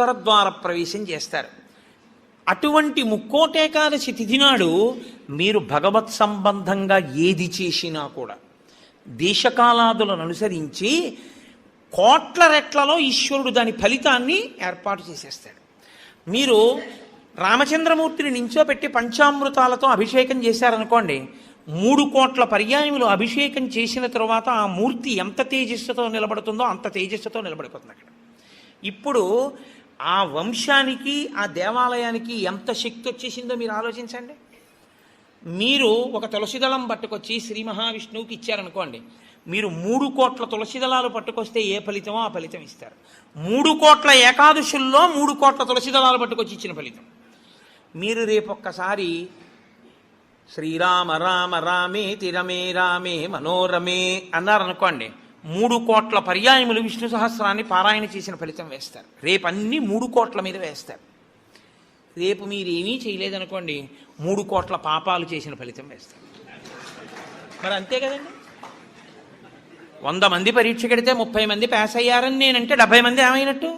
ఉత్తర ద్వార ప్రవేశం చేస్తారు. అటువంటి ముక్కోటేకాదశి తిథి నాడు మీరు భగవత్ సంబంధంగా ఏది చేసినా కూడా దేశకాలాదులను అనుసరించి కోట్ల రెట్లలో ఈశ్వరుడు దాని ఫలితాన్ని ఏర్పాటు చేసేస్తాడు. మీరు రామచంద్రమూర్తిని నించోపెట్టి పంచామృతాలతో అభిషేకం చేశారనుకోండి, 3 కోట్ల పర్యాయములు అభిషేకం చేసిన తరువాత ఆ మూర్తి ఎంత తేజస్సుతో నిలబడుతుందో అంత తేజస్సుతో నిలబడిపోతుంది అక్కడ. ఇప్పుడు ఆ వంశానికి ఆ దేవాలయానికి ఎంత శక్తి వచ్చేసిందో మీరు ఆలోచించండి. మీరు ఒక తులసిదళం పట్టుకొచ్చి శ్రీ మహావిష్ణువుకి ఇచ్చారనుకోండి, మీరు 3 కోట్ల తులసిదళాలు పట్టుకొస్తే ఏ ఫలితమో ఆ ఫలితం ఇస్తారు. 3 కోట్ల ఏకాదశుల్లో 3 కోట్ల తులసిదళాలు పట్టుకొచ్చి ఇచ్చిన ఫలితం. మీరు రేపొక్కసారి శ్రీరామ రామ రామేతి రమే రామే మనోరమే అన్నారనుకోండి, 3 కోట్ల పర్యాయములు విష్ణు సహస్రాన్ని పారాయణ చేసిన ఫలితం వేస్తారు. రేపు అన్ని 3 కోట్ల మీద వేస్తారు. రేపు మీరేమీ చేయలేదనుకోండి, 3 కోట్ల పాపాలు చేసిన ఫలితం వేస్తారు. మరి అంతే కదండి. 100 మంది పరీక్ష కడితే 30 మంది పాస్ అయ్యారని నేనంటే 70 మంది ఏమైనట్టు?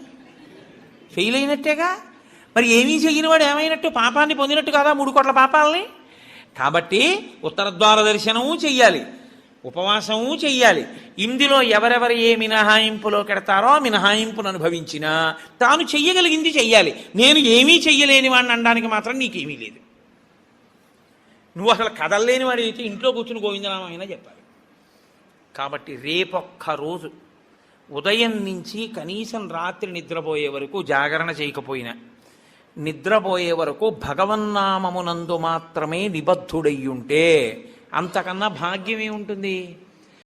ఫెయిల్ అయినట్టేగా. మరి ఏమీ చేయని వాడు ఏమైనట్టు? పాపాన్ని పొందినట్టు కదా 3 కోట్ల పాపాలని. కాబట్టి ఉత్తర ద్వార దర్శనము చెయ్యాలి, ఉపవాసము చెయ్యాలి. ఇందులో ఎవరెవరు ఏ మినహాయింపులో కెడతారో మినహాయింపును అనుభవించినా తాను చెయ్యగలిగింది చెయ్యాలి. నేను ఏమీ చెయ్యలేని వాడిని అనడానికి మాత్రం నీకేమీ లేదు. నువ్వు అసలు కదలలేని వాడు అయితే ఇంట్లో కూర్చుని గోవిందనామైనా చెప్పాలి. కాబట్టి రేపొక్క రోజు ఉదయం నుంచి కనీసం రాత్రి నిద్రపోయే వరకు జాగరణ చేయకపోయినా, నిద్రపోయే వరకు భగవన్నామమునందు మాత్రమే నిబద్ధుడయ్యుంటే అంతకన్నా భాగ్యమే ఉంటుంది.